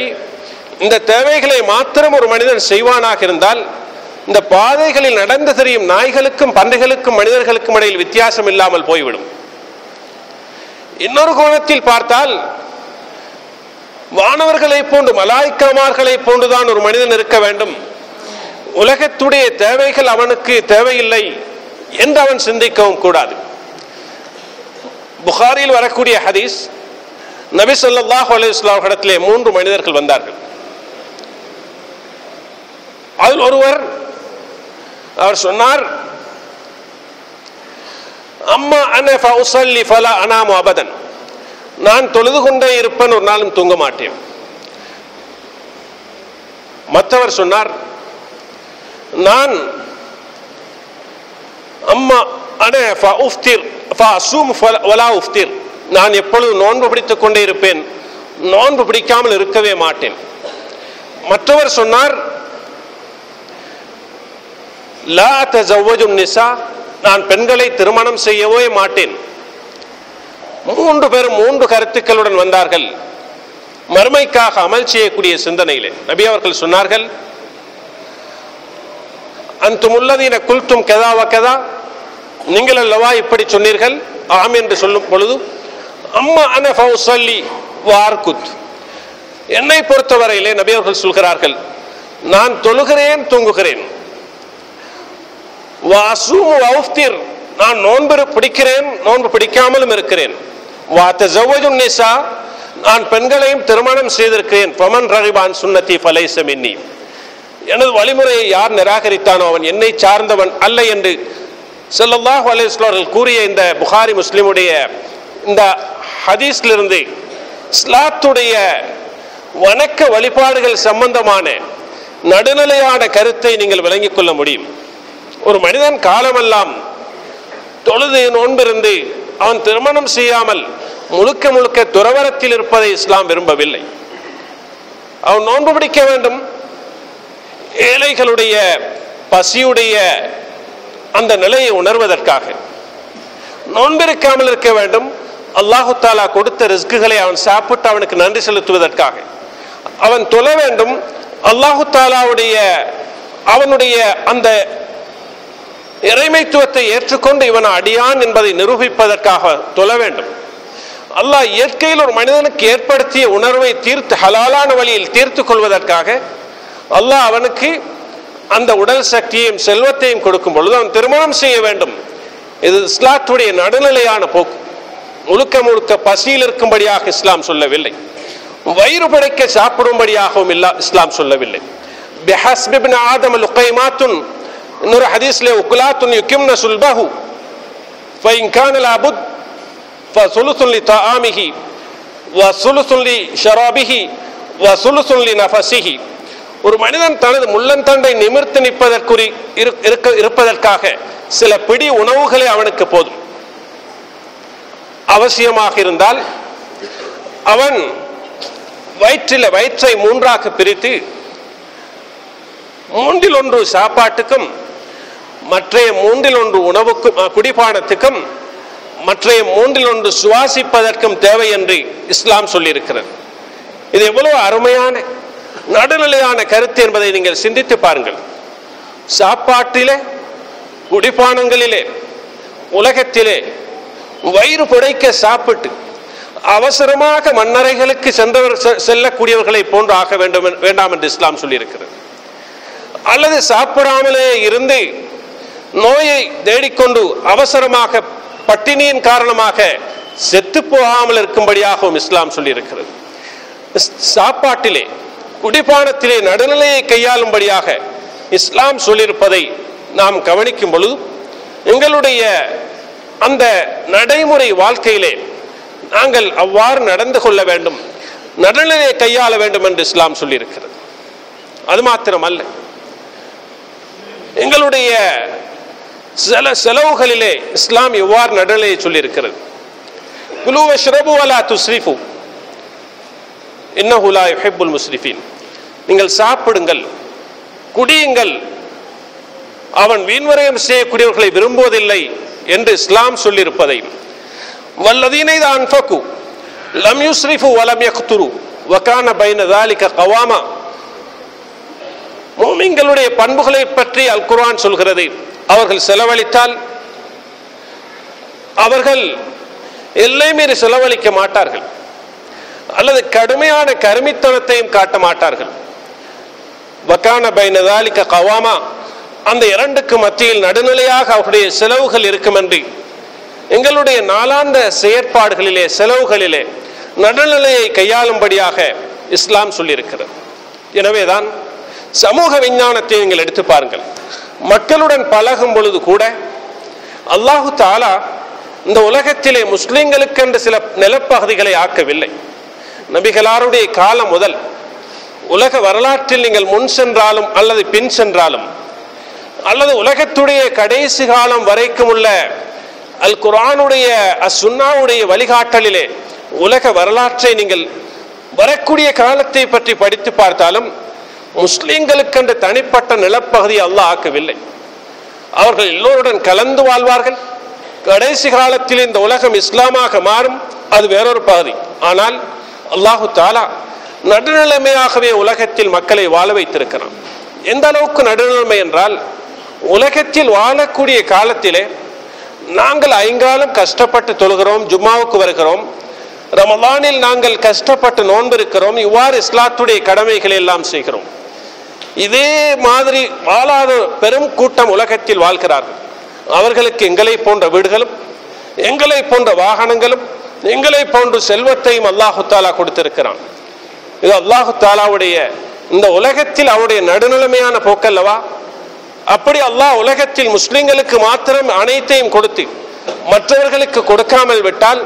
இந்த தேவைகளை மாத்திரம் ஒரு மனிதன் செய்வானாக இருந்தால் இந்த பாதைகளில் நடந்து தெரியும் நாய்களுக்கும் பன்றிகளுக்கும் மனிதர்களுக்கும் இடையில் வித்தியாசம் இல்லாமல் போய்விடும். இன்னொரு கோணத்தில் பார்த்தால் வானவர்களை போன்று மலாய்க்காமார்களை போன்றுதான் ஒரு மனிதன் இருக்க வேண்டும். உலகத்துடைய தேவைகள் அவனுக்கு தேவையில்லை என்று அவன் சிந்திக்கவும் கூடாது. புகாரில் வரக்கூடிய ஹதீஸ், நபி ஸல்லல்லாஹு அலைஹி வஸல்லம் இடத்திலே 3 மனிதர்கள் வந்தார்கள். அதில் ஒருவர் அவர் சொன்னார், அம்மா அன ஃபஉஸல்லி ஃபலா அனாமு அபதன், நான் தொழுது கொண்டே இருப்பேன், ஒரு நாளும் தூங்க மாட்டேன். மற்றவர் சொன்னார், நான் அம்மா அன ஃபஉஃப்திர் ஃபஅஸூம் வலா உஃப்திர், நான் எப்பொழுதும் நோன்பு பிடித்துக் கொண்டே இருப்பேன், நோன்பு பிடிக்காமல் இருக்கவே மாட்டேன். மற்றவர் சொன்னார், லா தஸவ்வஜு நிஸா, நான் பெண்களை திருமணம் செய்யவே மாட்டேன். 3 பேரும் 3 கருத்துக்களுடன் வந்தார்கள். மறுமைக்காக அமல் செய்யக்கூடிய சிந்தனையிலே நபி அவர்கள் சொன்னார்கள், அன்துமுல்லதீன குல்தும் கதா வ கதா, நீங்கள் அல்லவா இப்படி சொன்னீர்கள்? ஆம் என்று சொல்லும் பொழுது, அம்மா அன ஃபஉஸல்லி வ அர்குத், என்னை பொறுத்தவரையிலே நபி அவர்கள் சொல்கிறார்கள், நான் தொழுகிறேன், தூங்குகிறேன். வ அஸூமு வ உஃப்திர், நான் நோன்பு பிடிக்கிறேன், நோன்பு பிடிக்காமலும் இருக்கிறேன். வ தஸவ்வஜு நிஸா, நான் பெண்களையும் திருமணம் செய்திருக்கிறேன். ஃபமன் ரகிபான் சுன்னதி ஃபலைஸ மின்னி, எனது வழிமுறையை யார் நிராகரித்தானோ அவன் என்னை சார்ந்தவன் அல்ல என்று ஸல்லல்லாஹு அலைஹி வஸல்லம் அவர்கள் கூறிய இந்த புகாரி முஸ்லிமுடைய இந்த ஹதீஸிலிருந்து இஸ்லாத்துடைய வணக்க வழிபாடுகள் சம்பந்தமான நடுநிலையான கருத்தை நீங்கள் விளங்கிக் கொள்ள முடியும். ஒரு மனிதன் காலமெல்லாம் தொழுது நோன்பிருந்து அவன் திருமணம் செய்யாமல் முழுக்க முழுக்க துறவரத்தில் இருப்பதை இஸ்லாம் விரும்பவில்லை. அவன் நோன்பு பிடிக்க வேண்டும், ஏழைகளுடைய பசியுடைய அந்த நிலையை உணர்வதற்காக நோன்பிருக்காமல் இருக்க வேண்டும். அல்லாஹு தாலா கொடுத்த ரிஸ்குகளை அவன் சாப்பிட்டு அவனுக்கு நன்றி செலுத்துவதற்காக அவன் தொழ வேண்டும். அல்லாஹு தாலாவுடைய அவனுடைய அந்த இறைமைத்துவத்தை ஏற்றுக்கொண்டு இவன் அடியான் என்பதை நிரூபிப்பதற்காக தொழ வேண்டும். அல்லாஹ் இயற்கையில் ஒரு மனிதனுக்கு ஏற்படுத்திய உணர்வை தீர்த்து ஹலாலான வழியில் தீர்த்து கொள்வதற்காக அல்லாஹ் அவனுக்கு அந்த உடல் சக்தியையும் செல்வத்தையும் கொடுக்கும் பொழுது அவன் திருமணம் செய்ய வேண்டும். இது இஸ்லாத்துடைய நடுநிலையான போக்கு. முழுக்க முழுக்க பசியில் இருக்கும்படியாக இஸ்லாம் சொல்லவில்லை, வயிறு படைக்க சாப்பிடும்படியாகவும் இஸ்லாம் சொல்லவில்லை. பிஹஸ்பி இப்னு ஆதம் லுகைமாத்துன், இன்னொரு ஹதீஸ்ல உக்லாத்துன் யுகிம்ன சுல்பஹு ஃபஇன் கான லபுத் ஃபசுலுசுன் லிதஆமிஹி வசுலுசுன் லிஷராபிஹி வசுலுசுன் லினஃபஸிஹி. ஒரு மனிதன் தனது முள்ளந்தண்டை நிமிர்த்து இருப்பதற்காக சில பிடி உணவுகளே அவனுக்கு போதும். அவசியமாக இருந்தால் அவன் வயிற்றை 3ஆக பிரித்து 1/3 சாப்பாட்டுக்கும் மற்ற 1/3 உணவுக்கும் குடிபானத்துக்கும் மற்ற 1/3 சுவாசிப்பதற்கும் தேவை என்று இஸ்லாம் சொல்லியிருக்கிறது. இது எவ்வளவு அருமையான நடுநிலையான கருத்து என்பதை நீங்கள் சிந்தித்து பாருங்கள். சாப்பாட்டிலே குடிபானங்களிலே உலகத்திலே வயிறு புடைக்க சாப்பிட்டு அவசரமாக மண்ணறைகளுக்கு செல்லக்கூடியவர்களை போன்று ஆக வேண்டாம் என்று இஸ்லாம் சொல்லியிருக்கிறது. அல்லது சாப்பிடாமலே இருந்து நோயை தேடிக்கொண்டு அவசரமாக பட்டினியின் காரணமாக செத்து போகாமல் இருக்கும்படியாகவும் இஸ்லாம் சொல்லியிருக்கிறது. சாப்பாட்டிலே குடிபானத்திலே நடுநிலையை கையாளும்படியாக இஸ்லாம் சொல்லியிருப்பதை நாம் கவனிக்கும் பொழுது எங்களுடைய அந்த நடைமுறை வாழ்க்கையிலே நாங்கள் அவ்வாறு நடந்து கொள்ள வேண்டும், நடுநிலையை கையாள வேண்டும் என்று இஸ்லாம் சொல்லியிருக்கிறது. அது மாத்திரமல்ல, எங்களுடைய செலவுகளிலே இஸ்லாம் எவ்வாறு நடுநிலையை சொல்லியிருக்கிறது. குலு வஷ்ரபு வலா துஸ்ரிஃபு இன்னஹு லா யுஹிப்புல் முஸ்ரிஃபீன், நீங்கள் சாப்பிடுங்கள், குடியுங்கள், அவன் வீண்வரையம் செய்யக்கூடியவர்களை விரும்புவதில்லை என்று இஸ்லாம் சொல்லியிருப்பதை, வல்லதீன இதா அன்ஃபகு லம் யுஸ்ரிஃபு வலம் யக்துரு வகான பைன ذلك قواما. முஃமின்களுடைய பண்புகளை பற்றி அல் குர்ஆன் சொல்கிறது. அவர்கள் செலவழித்தால் அவர்கள் எல்லை மீறி செலவழிக்க மாட்டார்கள், அல்லது கடுமையான கருமித்தனத்தையும் காட்ட மாட்டார்கள். வகான பைன ذلك قواما, அந்த இரண்டுக்கு மத்தியில் நடுநிலையாக அவருடைய செலவுகள் இருக்கும் என்று எங்களுடைய நாளாந்த செயற்பாடுகளிலே செலவுகளிலே நடுநிலையை கையாளும்படியாக இஸ்லாம் சொல்லியிருக்கிறது. எனவேதான் சமூக விஞ்ஞானத்தை நீங்கள் எடுத்து பாருங்கள். மக்களுடன் பழகும் பொழுது கூட அல்லாஹு தஆலா இந்த உலகத்திலே முஸ்லிம்களுக்கென்று சில நிலப்பகுதிகளை ஆக்கவில்லை. நபிகளாருடைய காலம் முதல் உலக வரலாற்றில் நீங்கள் முன் சென்றாலும் அல்லது பின் சென்றாலும் அல்லது உலகத்துடைய கடைசி காலம் வரைக்கும் உள்ள அல் குர்ஆனுடைய அஸ்ஸுன்னாவுடைய வழிகாட்டலிலே உலக வரலாற்றை நீங்கள் வரக்கூடிய காலத்தை பற்றி படித்து பார்த்தாலும் முஸ்லிம்களுக்கென்று தனிப்பட்ட நிலப்பகுதியை அல்லாஹ் ஆக்கவில்லை. அவர்கள் எல்லோருடன் கலந்து வாழ்வார்கள். கடைசி காலத்தில் இந்த உலகம் இஸ்லாமாக மாறும், அது வேறொரு பகுதி. ஆனால் அல்லாஹு தஆலா நடுநிலைமையாகவே உலகத்தில் மக்களை வாழ வைத்திருக்கிறான். எந்த அளவுக்கு நடுநிலைமை என்றால், உலகத்தில் வாழக்கூடிய காலத்திலே நாங்கள் ஐங்காலம் கஷ்டப்பட்டு தொழுகிறோம், ஜும்மாவுக்கு வருகிறோம், ரமலானில் நாங்கள் கஷ்டப்பட்டு நோன்பு இருக்கிறோம், இவ்வாறு இஸ்லாத்துடைய கடமைகளை எல்லாம் செய்கிறோம். இதே மாதிரி வாழாத பெரும் கூட்டம் உலகத்தில் வாழ்கிறார்கள். அவர்களுக்கு எங்களை போன்ற வீடுகளும் எங்களை போன்ற வாகனங்களும் எங்களை போன்ற செல்வத்தையும் அல்லாஹு தஆலா கொடுத்திருக்கிறான். இது அல்லாஹு தஆலாவுடைய இந்த உலகத்தில் அவருடைய நடுநிலைமையான போக்கல்லவா? அப்படி அல்லாஹ் உலகத்தில் முஸ்லிம்களுக்கு மாத்திரம் அனைத்தையும் கொடுத்து மற்றவர்களுக்கு கொடுக்காமல் விட்டால்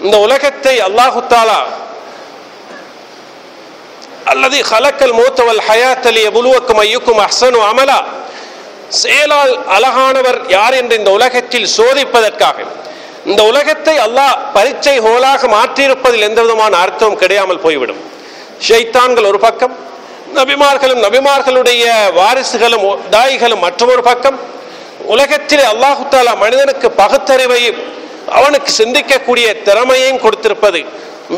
இந்த உலகத்தை அல்லாஹு தஆலா அல்லது ஹலக்கல் மௌத்த வல் ஹயாத்த லியப்லுவக்கும் அய்யுக்கும் அஹ்ஸனு அமலா, செயலால் அழகானவர் யார் என்று இந்த உலகத்தில் சோதிப்பதற்காக இந்த உலகத்தை அல்லாஹ் பரீட்சை ஹோலாக மாற்றியிருப்பதில் எந்த விதமான அர்த்தம் கிடையாமல் போய்விடும். ஷைத்தான்கள் ஒரு பக்கம், நபிமார்களும் நபிமார்களுடைய வாரிசுகளும் தாயிகளும் மற்றொரு பக்கம். உலகத்திலே அல்லாஹு தஆலா மனிதனுக்கு பகுத்தறிவையும் அவனுக்கு சிந்திக்கக்கூடிய திறமையையும் கொடுத்திருப்பது,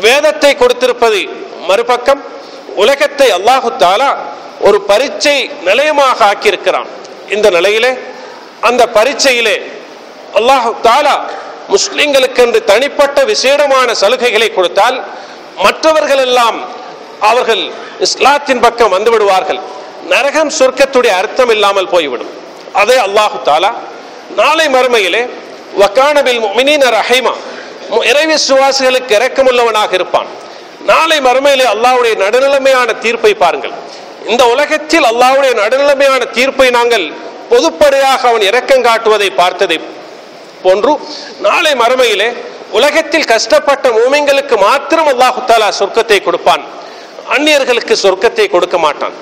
வேதத்தை கொடுத்திருப்பது மறுபக்கம். உலகத்தை அல்லாஹு தஆலா ஒரு பரீட்சை நிலையமாக ஆக்கியிருக்கிறான். இந்த நிலையிலே அந்த பரீட்சையிலே அல்லாஹு தஆலா முஸ்லிம்களுக்கென்று தனிப்பட்ட விசேடமான சலுகைகளை கொடுத்தால் மற்றவர்கள் எல்லாம் அவர்கள் இஸ்லாத்தின் பக்கம் வந்து விடுவார்கள். நரகம் சொர்க்கத்துடைய அர்த்தம் இல்லாமல் போய்விடும். அதே அல்லாஹு தஆலா நாளை மறுமையிலே வகான பில் முஃமினீன ரஹீமா, இறை விசுவாசிகளுக்கு இரக்கமுள்ளவனாக இருப்பான். நாளை மறுமையிலே அல்லாஹ்வுடைய நடுநிலைமையான தீர்ப்பை பாருங்கள். இந்த உலகத்தில் அல்லாஹ்வுடைய நடுநிலைமையான தீர்ப்பை நாங்கள் பொதுப்படையாக அவன் இரக்கம் காட்டுவதை பார்த்ததை போன்று நாளை மறுமையிலே உலகத்தில் கஷ்டப்பட்ட மூமின்களுக்கு மாத்திரம் அல்லாஹு தஆலா சொர்க்கத்தை கொடுப்பான், அந்நியர்களுக்கு சொர்க்கத்தை கொடுக்க மாட்டான்.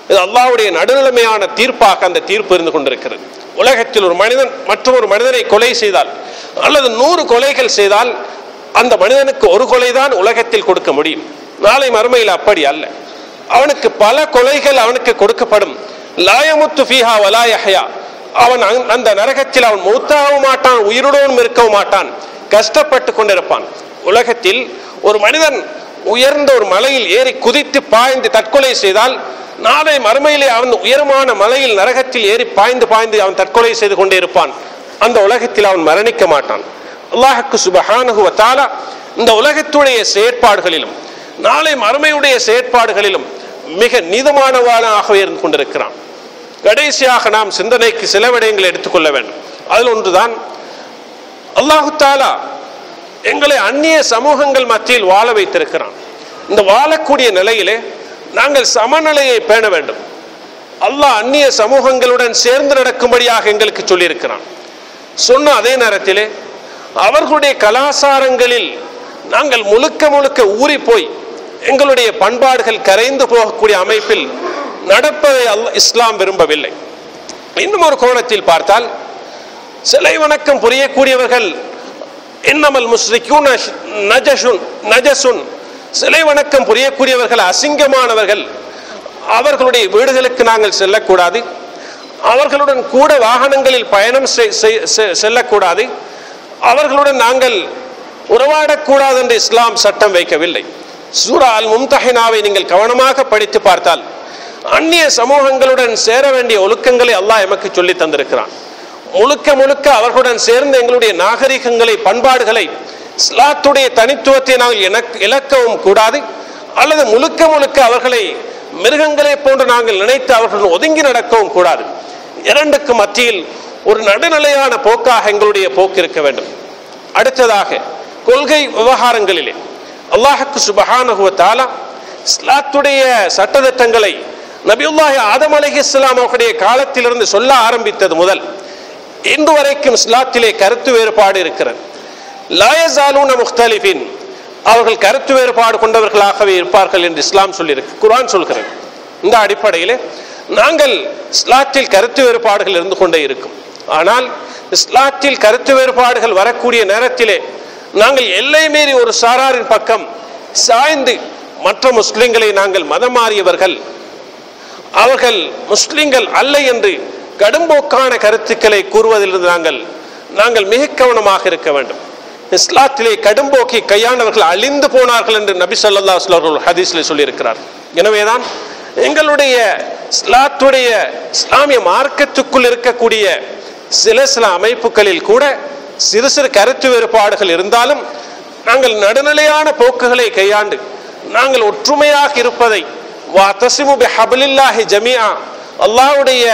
இது அல்லாஹ்வுடைய நடுநிலைமையான தீர்ப்பாக அந்த தீர்ப்பு இருந்து கொண்டிருக்கிறது. உலகத்தில் ஒரு மனிதன் மற்றொரு மனிதனை கொலை செய்தால் அல்லது 100 கொலைகள் செய்தால் அந்த மனிதனுக்கு ஒரு கொலைதான் உலகத்தில் கொடுக்க முடியும். நாளை மறுமையில் அப்படி அல்ல, அவனுக்கு பல கொலைகள் அவனுக்கு கொடுக்கப்படும். லா யமுத்து ஃபீஹா வலா யஹ்யா, அவன் அந்த நரகத்தில் அவன் மௌத்தாகவும் மாட்டான், உயிருடன் இருக்கவும் மாட்டான், கஷ்டப்பட்டு கொண்டிருப்பான். உலகத்தில் ஒரு மனிதன் உயர்ந்த ஒரு மலையில் ஏறி குதித்து பாய்ந்து தற்கொலை செய்தால் நாளை மறுமையிலே அவன் உயரமான மலையில் நரகத்தில் ஏறி பாய்ந்து அவன் தற்கொலை செய்து கொண்டே இருப்பான். அந்த உலகத்தில் அவன் மரணிக்க மாட்டான். அல்லாஹ்வுக்கு சுப்ஹானஹு வ தஆலா இந்த உலகத்துடைய செயற்பாடுகளிலும் நாளை மறுமையுடைய செயற்பாடுகளிலும் மிக நீதமானவனாக இருந்து கொண்டிருக்கிறான். கடைசியாக நாம் சிந்தனைக்கு சில விடயங்களை எடுத்துக்கொள்ள வேண்டும். அதில் ஒன்றுதான், அல்லாஹு தஆலா எங்களை அந்நிய சமூகங்கள் மத்தியில் வாழ வைத்திருக்கிறான். இந்த வாழக்கூடிய நிலையிலே நாங்கள் சமநிலையை பேண வேண்டும். அல்லாஹ் அந்நிய சமூகங்களுடன் சேர்ந்து நடக்கும்படியாக எங்களுக்கு சொல்லியிருக்கிறான். சொன்ன அதே நேரத்திலே அவர்களுடைய கலாச்சாரங்களில் நாங்கள் முழுக்க ஊறி போய் எங்களுடைய பண்பாடுகள் கரைந்து போகக்கூடிய அமைப்பில் நடப்பதை இஸ்லாம் விரும்பவில்லை. இன்னும் ஒரு கோணத்தில் பார்த்தால், சிலை வணக்கம் புரியக்கூடியவர்கள் இன்னமல் முஸ்ரிகூன நஜசுன், சிலை வணக்கம் புரியக்கூடியவர்கள் அசிங்கமானவர்கள், அவர்களுடைய வீடுகளுக்கு நாங்கள் செல்லக்கூடாது, அவர்களுடன் கூட வாகனங்களில் பயணம் செல்லக்கூடாது, அவர்களுடன் நாங்கள் உறவாடக்கூடாது என்று இஸ்லாம் சட்டம் வைக்கவில்லை. சூரா அல் மும்தஹினாவை நீங்கள் கவனமாக படித்து பார்த்தால் அந்நிய சமூகங்களுடன் சேர வேண்டிய ஒழுக்கங்களை அல்லாஹ் எமக்கு சொல்லி தந்திருக்கிறான். முழுக்க முழுக்க அவர்களுடன் சேர்ந்த எங்களுடைய நாகரிகங்களை, பண்பாடுகளை, இஸ்லாத்துடைய தனித்துவத்தை நாங்கள் இழக்கவும் கூடாது, அல்லது முழுக்க முழுக்க அவர்களை மிருகங்களை போன்று நாங்கள் நினைத்து அவர்கள் ஒதுங்கி நடக்கவும் கூடாது. இரண்டுக்கு மத்தியில் ஒரு நடுநிலையான போக்காக எங்களுடைய போக்கு இருக்க வேண்டும். அடுத்ததாக கொள்கை விவகாரங்களிலே அல்லாஹ்வுக்கு சுப்ஹானஹு வ தஆலா இஸ்லாத்துடைய சட்டதிட்டங்களை நபியுல்லாஹி ஆதம் அலைஹிஸ்ஸலாம் அவர்களுடைய காலத்திலிருந்து சொல்ல ஆரம்பித்தது முதல் இன்று வரைக்கும் இஸ்லாத்திலே கருத்து வேறுபாடு இருக்கிறது. லா யஸாலூன முக்தலிஃபின், அவர்கள் கருத்து வேறுபாடு கொண்டவர்களாகவே இருப்பார்கள் என்று இஸ்லாம் சொல்லியிருக்கு, குர்ஆன் சொல்கிறது. இந்த அடிப்படையிலே நாங்கள் இஸ்லாத்தில் கருத்து வேறுபாடுகள் இருந்து கொண்டே இருக்கும். ஆனால் இஸ்லாத்தில் கருத்து வேறுபாடுகள் வரக்கூடிய நேரத்திலே நாங்கள் எல்லை மீறி ஒரு சாராரின் பக்கம் சாய்ந்து மற்ற முஸ்லிம்களை நாங்கள் மதம் மாறியவர்கள், அவர்கள் முஸ்லிம்கள் அல்ல என்று கடும்போக்கான கருத்துக்களை கூறுவதிலிருந்து நாங்கள் மிக கவனமாக இருக்க வேண்டும். இஸ்லாத்திலே கடும்போக்கை கையாண்டவர்கள் அழிந்து போனார்கள் என்று நபி ஸல்லல்லாஹு அலைஹி வஸல்லம் ஹதீஸிலே சொல்லியிருக்கிறார். எனவேதான் எங்களுடைய இஸ்லாத்துடைய இஸ்லாமிய மார்க்கத்துக்குள் இருக்கக்கூடிய சில அமைப்புகளில் கூட சிறு சிறு கருத்து வேறுபாடுகள் இருந்தாலும் நாங்கள் நடுநிலையான போக்குகளை கையாண்டு நாங்கள் ஒற்றுமையாக இருப்பதை, வஅதஸிமு பிஹப்லில்லாஹி ஜமீஆ, அல்லாஹ்வுடைய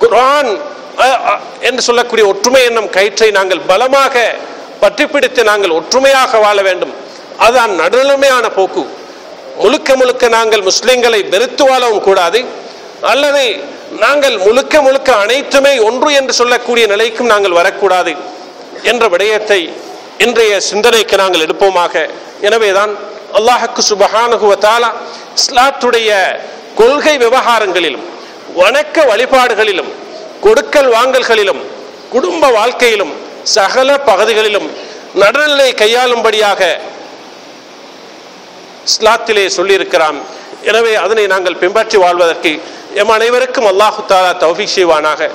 குர்ஆன் என்று சொல்லக்கூடிய ஒற்றுமை என்னும் கயிற்றை நாங்கள் பலமாக பற்றி பிடித்து நாங்கள் ஒற்றுமையாக வாழ வேண்டும். அதுதான் நடுநிலைமையான போக்கு. முழுக்க முழுக்க நாங்கள் முஸ்லிம்களை வெறுத்து வாழவும் கூடாது, அல்லது நாங்கள் முழுக்க முழுக்க அனைத்துமே ஒன்று என்று சொல்லக்கூடிய நிலைக்கும் நாங்கள் வரக்கூடாது என்ற விடயத்தை இன்றைய சிந்தனைக்கு நாங்கள் எடுப்போமாக. எனவேதான் அல்லாஹ்வுக்கு சுப்ஹானஹு வ தஆலா இஸ்லாத்துடைய கொள்கை விவகாரங்களிலும், வணக்க வழிபாடுகளிலும், கொடுக்கல் வாங்கல்களிலும், குடும்ப வாழ்க்கையிலும், சகல பகுதிகளிலும் நடுநிலை கையாளும்படியாக இஸ்லாத்திலே சொல்லியிருக்கிறான். எனவே அதனை நாங்கள் பின்பற்றி வாழ்வதற்கு எம் அனைவருக்கும் அல்லாஹு தஆலா தௌஃபீக் செய்வானாக.